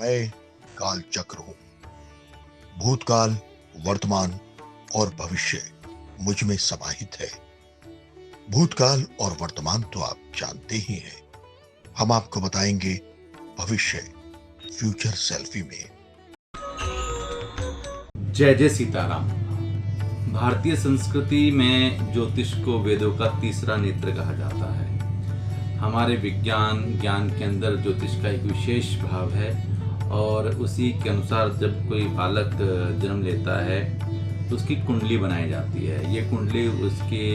मैं काल चक्र हूं। भूतकाल, वर्तमान और भविष्य मुझ में समाहित है। भूतकाल और वर्तमान तो आप जानते ही हैं। हम आपको बताएंगे भविष्य फ्यूचर सेल्फी में। जय जय सीताराम। भारतीय संस्कृति में ज्योतिष को वेदों का तीसरा नेत्र कहा जाता है। हमारे विज्ञान ज्ञान के अंदर ज्योतिष का एक विशेष भाव है और उसी के अनुसार जब कोई बालक जन्म लेता है तो उसकी कुंडली बनाई जाती है। ये कुंडली उसके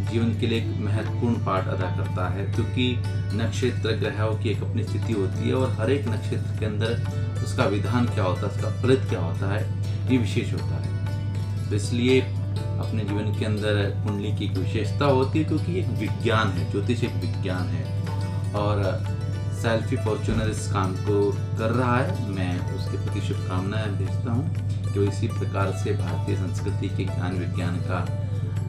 जीवन के लिए एक महत्वपूर्ण पार्ट अदा करता है, क्योंकि नक्षत्र ग्रहों की एक अपनी स्थिति होती है और हर एक नक्षत्र के अंदर उसका विधान क्या होता है, उसका फलित क्या होता है, ये विशेष होता है। तो इसलिए अपने जीवन के अंदर कुंडली की एक विशेषता होती है, क्योंकि एक विज्ञान है, ज्योतिष एक विज्ञान है और सेल्फी फॉर्च्यूनर इस काम को कर रहा है। मैं उसके प्रति शुभकामनाएं भेजता हूँ जो इसी प्रकार से भारतीय संस्कृति के ज्ञान विज्ञान का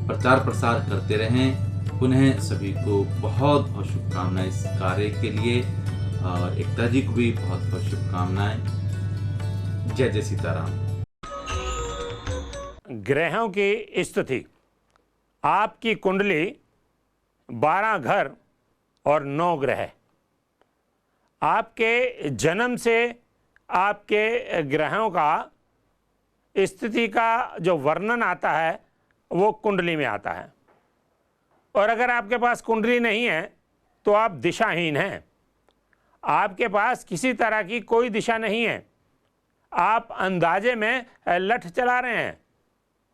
प्रचार प्रसार करते रहें। पुनः सभी को बहुत बहुत शुभकामनाएं इस कार्य के लिए और एकता जी को भी बहुत बहुत शुभकामनाएं। जय जय सीताराम। ग्रहों की स्थिति, आपकी कुंडली 12 घर और 9 ग्रह। आपके जन्म से आपके ग्रहों का स्थिति का जो वर्णन आता है वो कुंडली में आता है। और अगर आपके पास कुंडली नहीं है तो आप दिशाहीन हैं। आपके पास किसी तरह की कोई दिशा नहीं है। आप अंदाजे में लठ चला रहे हैं,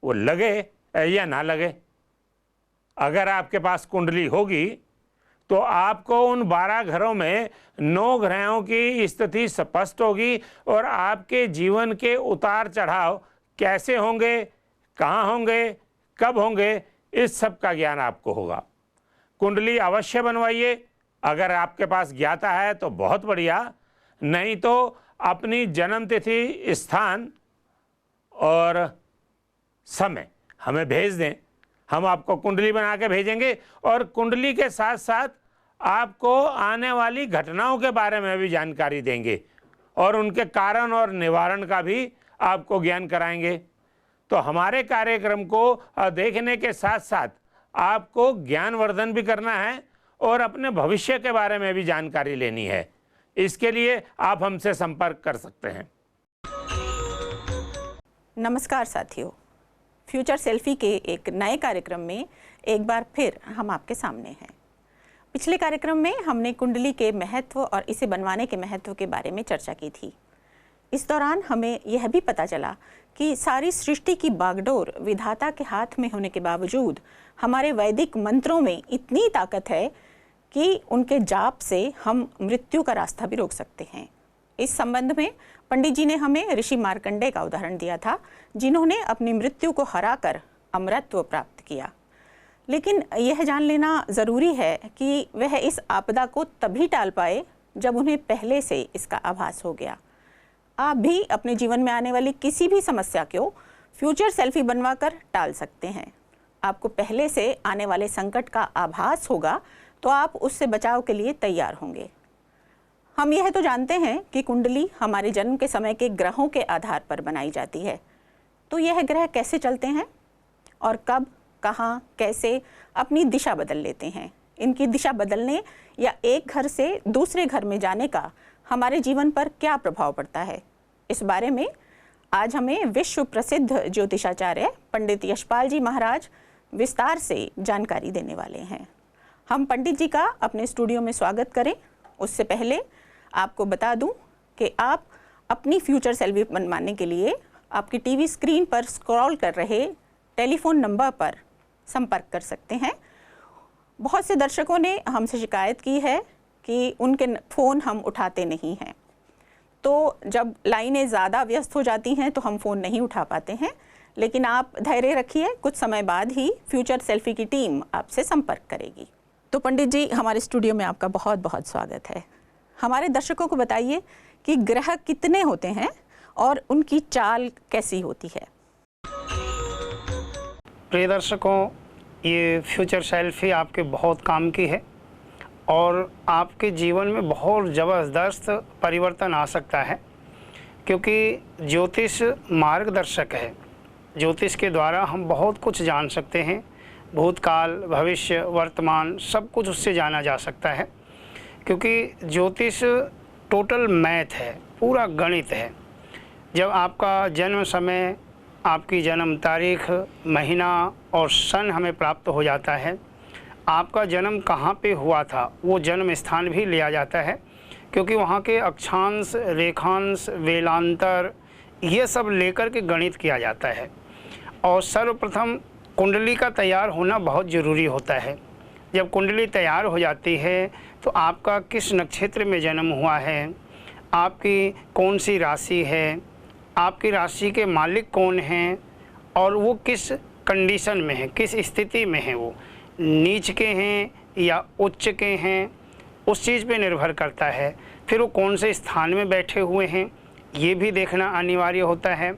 वो लगे या ना लगे। अगर आपके पास कुंडली होगी तो आपको उन 12 घरों में 9 ग्रहों की स्थिति स्पष्ट होगी और आपके जीवन के उतार चढ़ाव कैसे होंगे, कहाँ होंगे, कब होंगे, इस सब का ज्ञान आपको होगा। कुंडली अवश्य बनवाइए। अगर आपके पास ज्ञाता है तो बहुत बढ़िया, नहीं तो अपनी जन्म तिथि, स्थान और समय हमें भेज दें। हम आपको कुंडली बना के भेजेंगे और कुंडली के साथ साथ आपको आने वाली घटनाओं के बारे में भी जानकारी देंगे और उनके कारण और निवारण का भी आपको ज्ञान कराएंगे। तो हमारे कार्यक्रम को देखने के साथ साथ आपको ज्ञानवर्धन भी करना है और अपने भविष्य के बारे में भी जानकारी लेनी है। इसके लिए आप हमसे संपर्क कर सकते हैं। नमस्कार साथियों, फ्यूचर सेल्फी के एक नए कार्यक्रम में एक बार फिर हम आपके सामने हैं। पिछले कार्यक्रम में हमने कुंडली के महत्व और इसे बनवाने के महत्व के बारे में चर्चा की थी। इस दौरान हमें यह भी पता चला कि सारी सृष्टि की बागडोर विधाता के हाथ में होने के बावजूद हमारे वैदिक मंत्रों में इतनी ताकत है कि उनके जाप से हम मृत्यु का रास्ता भी रोक सकते हैं। इस संबंध में पंडित जी ने हमें ऋषि मार्कंडेय का उदाहरण दिया था, जिन्होंने अपनी मृत्यु को हराकर अमरत्व प्राप्त किया। लेकिन यह जान लेना ज़रूरी है कि वह इस आपदा को तभी टाल पाए जब उन्हें पहले से इसका आभास हो गया। आप भी अपने जीवन में आने वाली किसी भी समस्या को फ्यूचर सेल्फी बनवाकर टाल सकते हैं। आपको पहले से आने वाले संकट का आभास होगा तो आप उससे बचाव के लिए तैयार होंगे। हम यह तो जानते हैं कि कुंडली हमारे जन्म के समय के ग्रहों के आधार पर बनाई जाती है। तो यह ग्रह कैसे चलते हैं और कब, कहाँ, कैसे अपनी दिशा बदल लेते हैं, इनकी दिशा बदलने या एक घर से दूसरे घर में जाने का हमारे जीवन पर क्या प्रभाव पड़ता है, इस बारे में आज हमें विश्व प्रसिद्ध ज्योतिषाचार्य पंडित यशपाल जी महाराज विस्तार से जानकारी देने वाले हैं। हम पंडित जी का अपने स्टूडियो में स्वागत करें। उससे पहले आपको बता दूं कि आप अपनी फ्यूचर सेल्फी बनवाने के लिए आपकी टीवी स्क्रीन पर स्क्रॉल कर रहे टेलीफोन नंबर पर संपर्क कर सकते हैं। बहुत से दर्शकों ने हमसे शिकायत की है कि उनके फ़ोन हम उठाते नहीं हैं, तो जब लाइनें ज़्यादा व्यस्त हो जाती हैं तो हम फ़ोन नहीं उठा पाते हैं। लेकिन आप धैर्य रखिए, कुछ समय बाद ही फ्यूचर सेल्फी की टीम आपसे संपर्क करेगी। तो पंडित जी, हमारे स्टूडियो में आपका बहुत बहुत स्वागत है। हमारे दर्शकों को बताइए कि ग्रह कितने होते हैं और उनकी चाल कैसी होती है। प्रिय दर्शकों, ये फ्यूचर सेल्फी आपके बहुत काम की है और आपके जीवन में बहुत ज़बरदस्त परिवर्तन आ सकता है। क्योंकि ज्योतिष मार्गदर्शक है। ज्योतिष के द्वारा हम बहुत कुछ जान सकते हैं, भूतकाल, भविष्य, वर्तमान, सब कुछ उससे जाना जा सकता है। क्योंकि ज्योतिष टोटल मैथ है, पूरा गणित है। जब आपका जन्म समय, आपकी जन्म तारीख, महीना और सन हमें प्राप्त हो जाता है, आपका जन्म कहाँ पे हुआ था वो जन्म स्थान भी लिया जाता है, क्योंकि वहाँ के अक्षांश, रेखांश, वेलांतर, ये सब लेकर के गणित किया जाता है। और सर्वप्रथम कुंडली का तैयार होना बहुत ज़रूरी होता है। जब कुंडली तैयार हो जाती है तो आपका किस नक्षत्र में जन्म हुआ है, आपकी कौन सी राशि है, आपकी राशि के मालिक कौन हैं और वो किस कंडीशन में है, किस स्थिति में है, वो नीच के हैं या उच्च के हैं, उस चीज़ पे निर्भर करता है। फिर वो कौन से स्थान में बैठे हुए हैं ये भी देखना अनिवार्य होता है।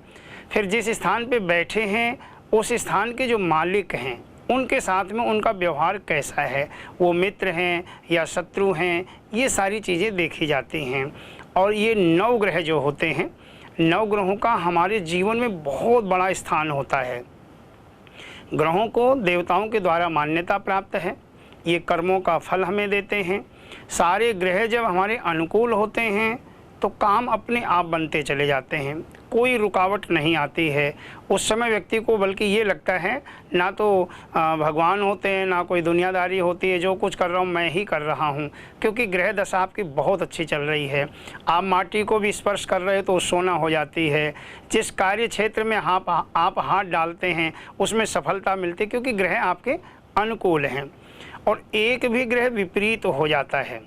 फिर जिस स्थान पे बैठे हैं उस स्थान के जो मालिक हैं उनके साथ में उनका व्यवहार कैसा है, वो मित्र हैं या शत्रु हैं, ये सारी चीज़ें देखी जाती हैं। और ये 9 ग्रह जो होते हैं, 9 ग्रहों का हमारे जीवन में बहुत बड़ा स्थान होता है। ग्रहों को देवताओं के द्वारा मान्यता प्राप्त है, ये कर्मों का फल हमें देते हैं। सारे ग्रह जब हमारे अनुकूल होते हैं तो काम अपने आप बनते चले जाते हैं, कोई रुकावट नहीं आती है। उस समय व्यक्ति को बल्कि ये लगता है ना तो भगवान होते हैं, ना कोई दुनियादारी होती है, जो कुछ कर रहा हूँ मैं ही कर रहा हूँ, क्योंकि ग्रह दशा आपकी बहुत अच्छी चल रही है। आप माटी को भी स्पर्श कर रहे हो तो सोना हो जाती है। जिस कार्य क्षेत्र में आप हाथ डालते हैं उसमें सफलता मिलती है, क्योंकि ग्रह आपके अनुकूल हैं। और एक भी ग्रह विपरीत हो जाता है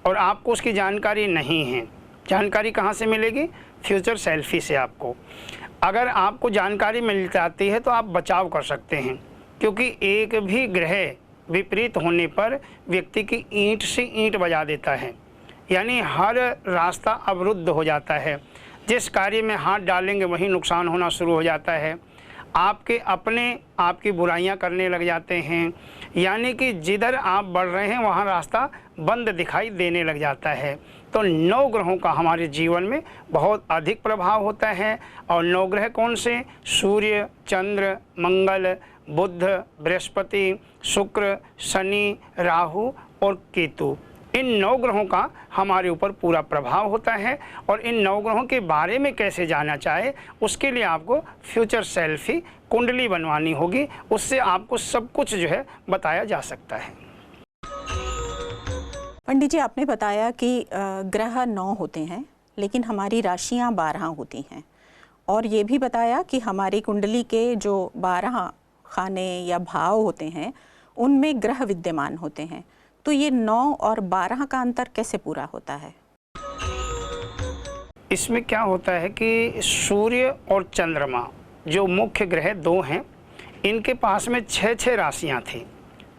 और आपको उसकी जानकारी नहीं है। जानकारी कहाँ से मिलेगी? फ्यूचर सेल्फी से। आपको अगर आपको जानकारी मिल जाती है तो आप बचाव कर सकते हैं, क्योंकि एक भी ग्रह विपरीत होने पर व्यक्ति की ईंट से ईंट बजा देता है, यानी हर रास्ता अवरुद्ध हो जाता है। जिस कार्य में हाथ डालेंगे वहीं नुकसान होना शुरू हो जाता है। आपके अपने आपकी बुराइयां करने लग जाते हैं, यानी कि जिधर आप बढ़ रहे हैं वहाँ रास्ता बंद दिखाई देने लग जाता है। तो 9 ग्रहों का हमारे जीवन में बहुत अधिक प्रभाव होता है। और 9 ग्रह कौन से? सूर्य, चंद्र, मंगल, बुध, बृहस्पति, शुक्र, शनि, राहु और केतु। इन 9 ग्रहों का हमारे ऊपर पूरा प्रभाव होता है। और इन 9 ग्रहों के बारे में कैसे जानना चाहे, उसके लिए आपको फ्यूचर सेल्फी कुंडली बनवानी होगी, उससे आपको सब कुछ जो है बताया जा सकता है। पंडित जी, आपने बताया कि ग्रह 9 होते हैं लेकिन हमारी राशियां 12 होती हैं, और ये भी बताया कि हमारी कुंडली के जो 12 खाने या भाव होते हैं उनमें ग्रह विद्यमान होते हैं। तो ये 9 और 12 का अंतर कैसे पूरा होता है? इसमें क्या होता है कि सूर्य और चंद्रमा जो मुख्य ग्रह 2 हैं, इनके पास में 6 राशियां थी।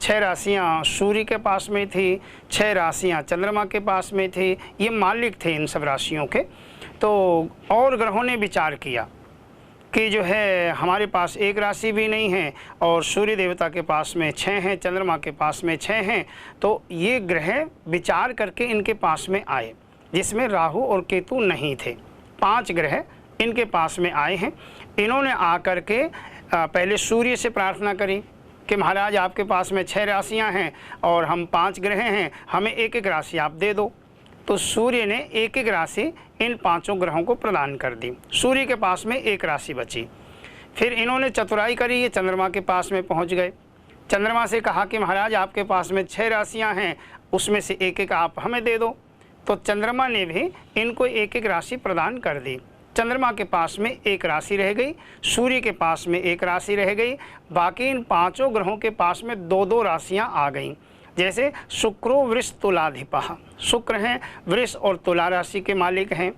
6 राशियां सूर्य के पास में थी, 6 राशियां चंद्रमा के पास में थी। ये मालिक थे इन सब राशियों के। तो और ग्रहों ने विचार किया कि जो है हमारे पास एक राशि भी नहीं है और सूर्य देवता के पास में 6 हैं, चंद्रमा के पास में 6 हैं। तो ये ग्रह विचार करके इनके पास में आए, जिसमें राहु और केतु नहीं थे। 5 ग्रह इनके पास में आए हैं। इन्होंने आकर के पहले सूर्य से प्रार्थना करी कि महाराज आपके पास में 6 राशियां हैं और हम 5 ग्रह हैं, हमें एक एक राशि आप दे दो। तो सूर्य ने एक एक राशि इन 5 ग्रहों को प्रदान कर दी। सूर्य के पास में एक राशि बची। फिर इन्होंने चतुराई करी, ये चंद्रमा के पास में पहुंच गए। चंद्रमा से कहा कि महाराज आपके पास में 6 राशियां हैं, उसमें से एक एक आप हमें दे दो। तो चंद्रमा ने भी इनको एक एक राशि प्रदान कर दी। चंद्रमा के पास में एक राशि रह गई, सूर्य के पास में एक राशि रह गई, बाकी इन 5 ग्रहों के पास में 2-2 राशियां आ गईं। जैसे शुक्रो वृष तुलाधिपः, शुक्र हैं वृष और तुला राशि के मालिक हैं।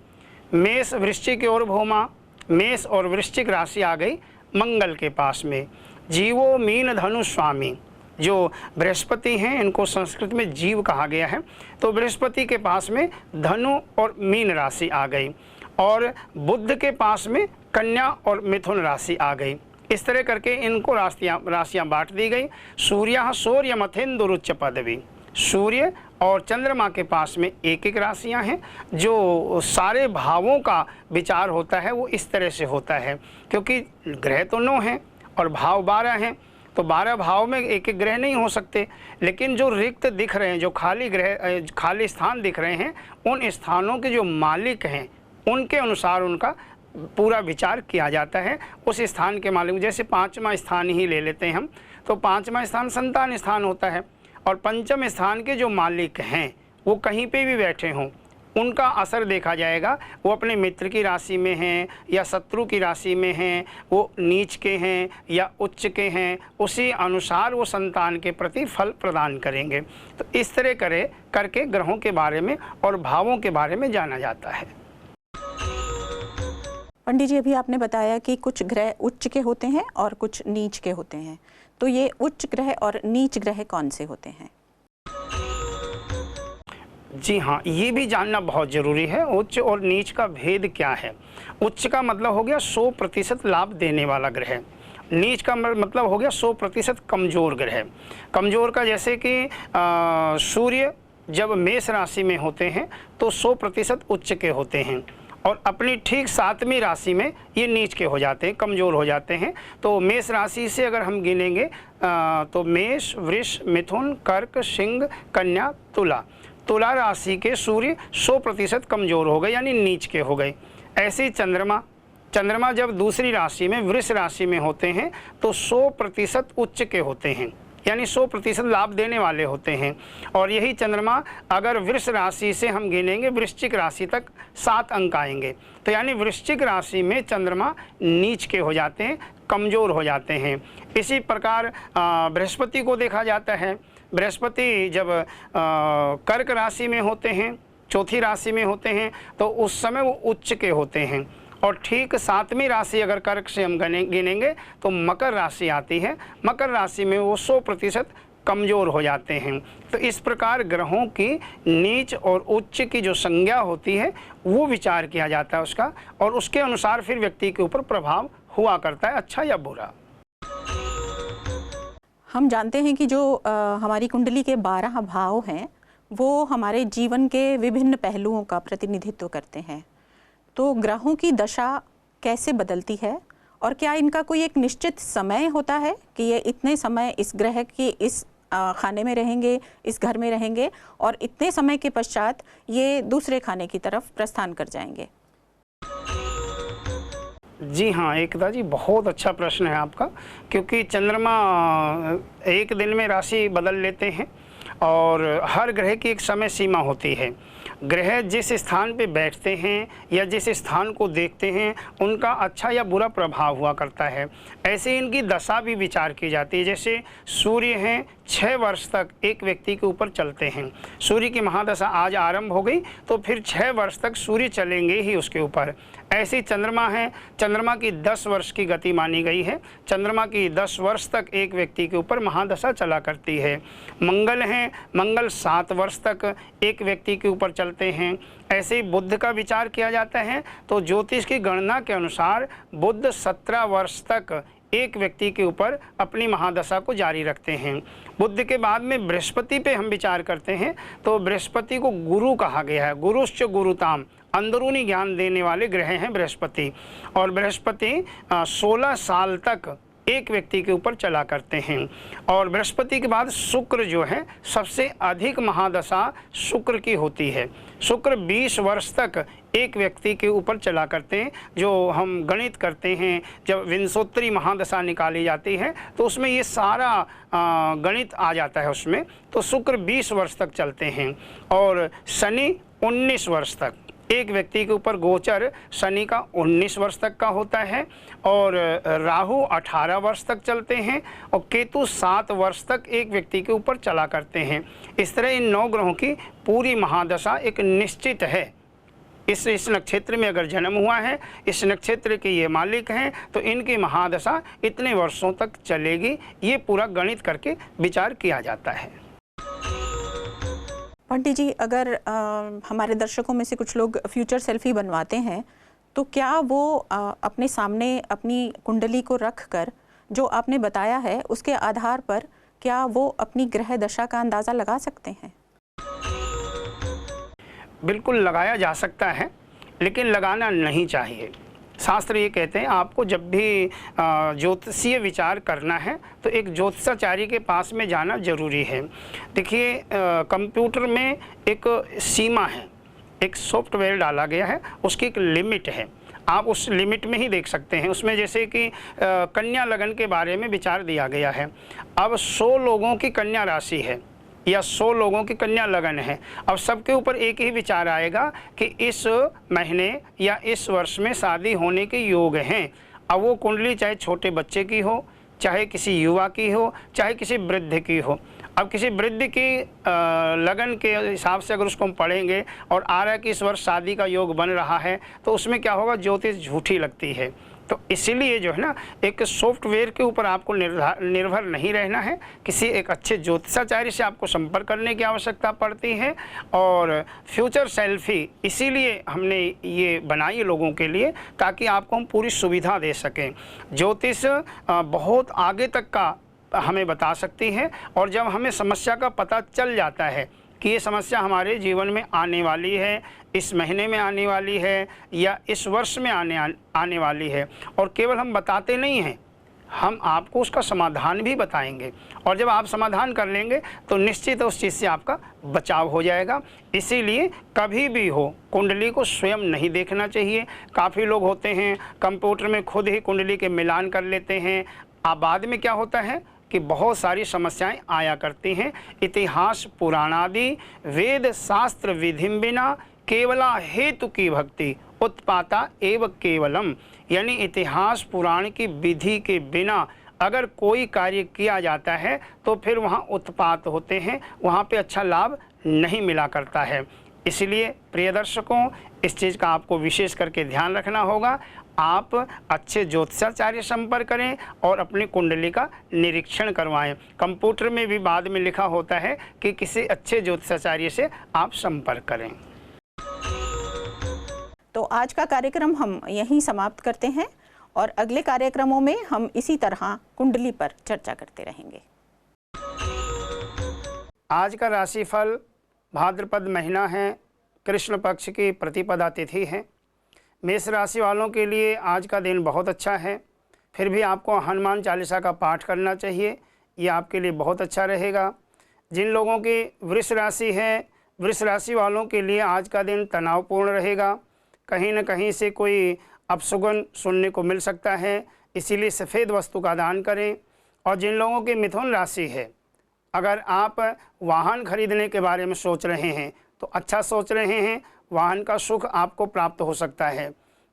मेष वृश्चिक और भौमा, मेष और वृश्चिक राशि आ गई मंगल के पास में। जीवो मीन धनु स्वामी, जो बृहस्पति हैं, इनको संस्कृत में जीव कहा गया है। तो बृहस्पति के पास में धनु और मीन राशि आ गई। और बुध के पास में कन्या और मिथुन राशि आ गई। इस तरह करके इनको राशियां बांट दी गई। सूर्य शौर्य मथेंदुरुच्च पदवी, सूर्य और चंद्रमा के पास में एक एक राशियां हैं। जो सारे भावों का विचार होता है वो इस तरह से होता है, क्योंकि ग्रह तो 9 हैं और भाव 12 हैं, तो 12 भाव में एक एक ग्रह नहीं हो सकते। लेकिन जो रिक्त दिख रहे हैं, जो खाली स्थान दिख रहे हैं, उन स्थानों के जो मालिक हैं उनके अनुसार उनका पूरा विचार किया जाता है। उस स्थान के मालिक, जैसे 5वां स्थान ही ले लेते हैं हम, तो 5वां स्थान संतान स्थान होता है, और 5म स्थान के जो मालिक हैं वो कहीं पे भी बैठे हों, उनका असर देखा जाएगा। वो अपने मित्र की राशि में हैं या शत्रु की राशि में हैं, वो नीच के हैं या उच्च के हैं, उसी अनुसार वो संतान के प्रति फल प्रदान करेंगे। तो इस तरह करके ग्रहों के बारे में और भावों के बारे में जाना जाता है। पंडित जी, अभी आपने बताया कि कुछ ग्रह उच्च के होते हैं और कुछ नीच के होते हैं, तो ये उच्च ग्रह और नीच ग्रह कौन से होते हैं? जी हाँ, ये भी जानना बहुत ज़रूरी है। उच्च और नीच का भेद क्या है? उच्च का मतलब हो गया 100% लाभ देने वाला ग्रह, नीच का मतलब हो गया 100% कमज़ोर ग्रह। कमज़ोर का जैसे कि सूर्य जब मेष राशि में होते हैं तो 100% उच्च के होते हैं, और अपनी ठीक 7वीं राशि में ये नीच के हो जाते हैं, कमज़ोर हो जाते हैं। तो मेष राशि से अगर हम गिनेंगे तो मेष, वृष, मिथुन, कर्क, सिंह, कन्या, तुला। तुला राशि के सूर्य 100% कमज़ोर हो गए, यानी नीच के हो गए। ऐसे ही चंद्रमा जब दूसरी राशि में वृष राशि में होते हैं तो 100% उच्च के होते हैं, यानी 100% लाभ देने वाले होते हैं। और यही चंद्रमा अगर वृष राशि से हम गिनेंगे वृश्चिक राशि तक 7 अंक आएंगे, तो यानी वृश्चिक राशि में चंद्रमा नीच के हो जाते हैं, कमज़ोर हो जाते हैं। इसी प्रकार बृहस्पति को देखा जाता है। बृहस्पति जब कर्क राशि में होते हैं, चौथी राशि में होते हैं, तो उस समय वो उच्च के होते हैं। और ठीक 7वीं राशि अगर कर्क से हम गिनेंगे तो मकर राशि आती है, मकर राशि में वो 100% कमज़ोर हो जाते हैं। तो इस प्रकार ग्रहों की नीच और उच्च की जो संज्ञा होती है वो विचार किया जाता है उसका, और उसके अनुसार फिर व्यक्ति के ऊपर प्रभाव हुआ करता है, अच्छा या बुरा। हम जानते हैं कि जो हमारी कुंडली के 12 भाव हैं वो हमारे जीवन के विभिन्न पहलुओं का प्रतिनिधित्व करते हैं। तो ग्रहों की दशा कैसे बदलती है, और क्या इनका कोई एक निश्चित समय होता है कि ये इतने समय इस ग्रह की इस खाने में रहेंगे, इस घर में रहेंगे, और इतने समय के पश्चात ये दूसरे खाने की तरफ प्रस्थान कर जाएंगे? जी हाँ, एकता जी, बहुत अच्छा प्रश्न है आपका, क्योंकि चंद्रमा एक दिन में राशि बदल लेते हैं और हर ग्रह की एक समय सीमा होती है। ग्रह जिस स्थान पे बैठते हैं या जिस स्थान को देखते हैं उनका अच्छा या बुरा प्रभाव हुआ करता है। ऐसे इनकी दशा भी विचार की जाती है। जैसे सूर्य हैं 6 वर्ष तक एक व्यक्ति के ऊपर चलते हैं। सूर्य की महादशा आज आरंभ हो गई तो फिर 6 वर्ष तक सूर्य चलेंगे ही उसके ऊपर। ऐसे ही चंद्रमा है, चंद्रमा की 10 वर्ष की गति मानी गई है। चंद्रमा की 10 वर्ष तक एक व्यक्ति के ऊपर महादशा चला करती है। मंगल हैं, मंगल 7 वर्ष तक एक व्यक्ति के ऊपर चलते हैं। ऐसे ही बुध का विचार किया जाता है तो ज्योतिष की गणना के अनुसार बुध 17 वर्ष तक एक व्यक्ति के ऊपर अपनी महादशा को जारी रखते हैं। बुध के बाद में बृहस्पति पे हम विचार करते हैं तो बृहस्पति को गुरु कहा गया है। गुरुश्च गुरुताम, अंदरूनी ज्ञान देने वाले ग्रह हैं बृहस्पति। और बृहस्पति 16 साल तक एक व्यक्ति के ऊपर चला करते हैं। और बृहस्पति के बाद शुक्र जो है सबसे अधिक महादशा शुक्र की होती है। शुक्र 20 वर्ष तक एक व्यक्ति के ऊपर चला करते हैं। जो हम गणित करते हैं, जब विंशोत्तरी महादशा निकाली जाती है तो उसमें ये सारा गणित आ जाता है उसमें। तो शुक्र 20 वर्ष तक चलते हैं। और शनि 19 वर्ष तक एक व्यक्ति के ऊपर गोचर शनि का 19 वर्ष तक का होता है। और राहु 18 वर्ष तक चलते हैं और केतु 7 वर्ष तक एक व्यक्ति के ऊपर चला करते हैं। इस तरह इन 9 ग्रहों की पूरी महादशा एक निश्चित है। इस नक्षत्र में अगर जन्म हुआ है, इस नक्षत्र के ये मालिक हैं, तो इनकी महादशा इतने वर्षों तक चलेगी। ये पूरा गणित करके विचार किया जाता है। पंडित जी, अगर हमारे दर्शकों में से कुछ लोग फ्यूचर सेल्फी बनवाते हैं तो क्या वो अपने सामने अपनी कुंडली को रख कर जो आपने बताया है उसके आधार पर क्या वो अपनी ग्रह दशा का अंदाज़ा लगा सकते हैं? बिल्कुल लगाया जा सकता है, लेकिन लगाना नहीं चाहिए। शास्त्र ये कहते हैं आपको जब भी ज्योतिषीय विचार करना है तो एक ज्योतिषाचार्य के पास में जाना जरूरी है। देखिए, कंप्यूटर में एक सीमा है, एक सॉफ्टवेयर डाला गया है, उसकी एक लिमिट है, आप उस लिमिट में ही देख सकते हैं। उसमें जैसे कि कन्या लगन के बारे में विचार दिया गया है। अब 100 लोगों की कन्या राशि है या 100 लोगों की कन्या लगन है। अब सबके ऊपर एक ही विचार आएगा कि इस महीने या इस वर्ष में शादी होने के योग हैं। अब वो कुंडली चाहे छोटे बच्चे की हो, चाहे किसी युवा की हो, चाहे किसी वृद्ध की हो। अब किसी वृद्ध की लगन के हिसाब से अगर उसको हम पढ़ेंगे और आ रहा है कि इस वर्ष शादी का योग बन रहा है, तो उसमें क्या होगा, ज्योतिष झूठी लगती है। तो इसीलिए जो है ना, एक सॉफ्टवेयर के ऊपर आपको निर्भर नहीं रहना है, किसी एक अच्छे ज्योतिषाचार्य से आपको संपर्क करने की आवश्यकता पड़ती है। और फ्यूचर सेल्फी इसीलिए हमने ये बनाई लोगों के लिए, ताकि आपको हम पूरी सुविधा दे सकें। ज्योतिष बहुत आगे तक का हमें बता सकती है, और जब हमें समस्या का पता चल जाता है कि ये समस्या हमारे जीवन में आने वाली है, इस महीने में आने वाली है या इस वर्ष में आने वाली है, और केवल हम बताते नहीं हैं, हम आपको उसका समाधान भी बताएंगे। और जब आप समाधान कर लेंगे तो निश्चित उस चीज़ से आपका बचाव हो जाएगा। इसीलिए कभी भी हो कुंडली को स्वयं नहीं देखना चाहिए। काफ़ी लोग होते हैं कंप्यूटर में खुद ही कुंडली के मिलान कर लेते हैं। अब बाद में क्या होता है कि बहुत सारी समस्याएं आया करती हैं। इतिहास पुराणादि वेद शास्त्र विधिम बिना केवला हेतु की भक्ति उत्पाता एव केवलम, यानी इतिहास पुराण की विधि के बिना अगर कोई कार्य किया जाता है तो फिर वहाँ उत्पात होते हैं, वहाँ पे अच्छा लाभ नहीं मिला करता है। इसलिए प्रिय दर्शकों, इस चीज़ का आपको विशेष करके ध्यान रखना होगा। आप अच्छे ज्योतिषाचार्य संपर्क करें और अपनी कुंडली का निरीक्षण करवाएं। कंप्यूटर में भी बाद में लिखा होता है कि किसी अच्छे ज्योतिषाचार्य से आप संपर्क करें। तो आज का कार्यक्रम हम यहीं समाप्त करते हैं और अगले कार्यक्रमों में हम इसी तरह कुंडली पर चर्चा करते रहेंगे। आज का राशिफल भाद्रपद महीना है, कृष्ण पक्ष की प्रतिपदा तिथि है। मेष राशि वालों के लिए आज का दिन बहुत अच्छा है। फिर भी आपको हनुमान चालीसा का पाठ करना चाहिए, ये आपके लिए बहुत अच्छा रहेगा। जिन लोगों की वृष राशि है, वृष राशि वालों के लिए आज का दिन तनावपूर्ण रहेगा। कहीं न कहीं से कोई अपशुगन सुनने को मिल सकता है, इसीलिए सफ़ेद वस्तु का दान करें। और जिन लोगों की मिथुन राशि है, अगर आप वाहन खरीदने के बारे में सोच रहे हैं तो अच्छा सोच रहे हैं, वाहन का सुख आपको प्राप्त हो सकता है।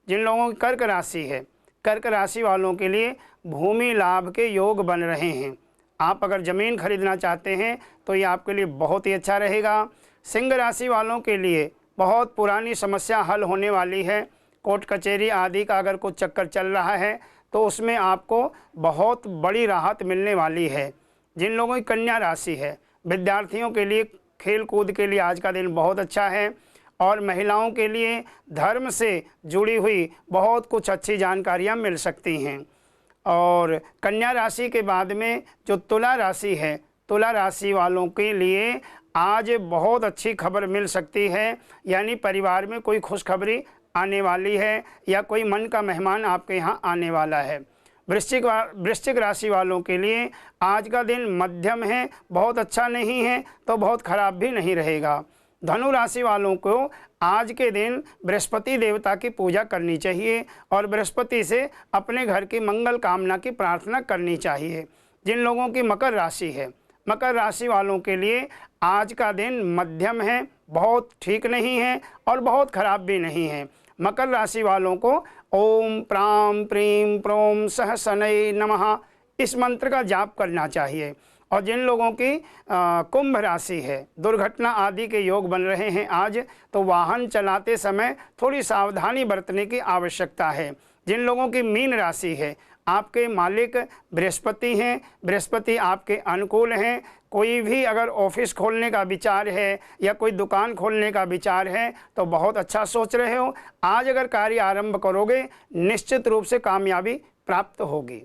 जिन लोगों की कर्क राशि है, कर्क राशि वालों के लिए भूमि लाभ के योग बन रहे हैं। आप अगर ज़मीन खरीदना चाहते हैं तो ये आपके लिए बहुत ही अच्छा रहेगा। सिंह राशि वालों के लिए बहुत पुरानी समस्या हल होने वाली है। कोर्ट कचहरी आदि का अगर कुछ चक्कर चल रहा है तो उसमें आपको बहुत बड़ी राहत मिलने वाली है। जिन लोगों की कन्या राशि है, विद्यार्थियों के लिए खेल कूद के लिए आज का दिन बहुत अच्छा है। और महिलाओं के लिए धर्म से जुड़ी हुई बहुत कुछ अच्छी जानकारियाँ मिल सकती हैं। और कन्या राशि के बाद में जो तुला राशि है, तुला राशि वालों के लिए आज बहुत अच्छी खबर मिल सकती है, यानी परिवार में कोई खुशखबरी आने वाली है या कोई मन का मेहमान आपके यहाँ आने वाला है। वृश्चिक राशि वालों के लिए आज का दिन मध्यम है, बहुत अच्छा नहीं है तो बहुत खराब भी नहीं रहेगा। धनु राशि वालों को आज के दिन बृहस्पति देवता की पूजा करनी चाहिए और बृहस्पति से अपने घर की मंगल कामना की प्रार्थना करनी चाहिए। जिन लोगों की मकर राशि है, मकर राशि वालों के लिए आज का दिन मध्यम है, बहुत ठीक नहीं है और बहुत खराब भी नहीं है। मकर राशि वालों को ओम प्राम प्रीम प्रोम सह शनैः नमः इस मंत्र का जाप करना चाहिए। और जिन लोगों की कुंभ राशि है, दुर्घटना आदि के योग बन रहे हैं आज, तो वाहन चलाते समय थोड़ी सावधानी बरतने की आवश्यकता है। जिन लोगों की मीन राशि है, आपके मालिक बृहस्पति हैं, बृहस्पति आपके अनुकूल हैं। कोई भी अगर ऑफिस खोलने का विचार है या कोई दुकान खोलने का विचार है तो बहुत अच्छा सोच रहे हो। आज अगर कार्य आरंभ करोगे निश्चित रूप से कामयाबी प्राप्त होगी।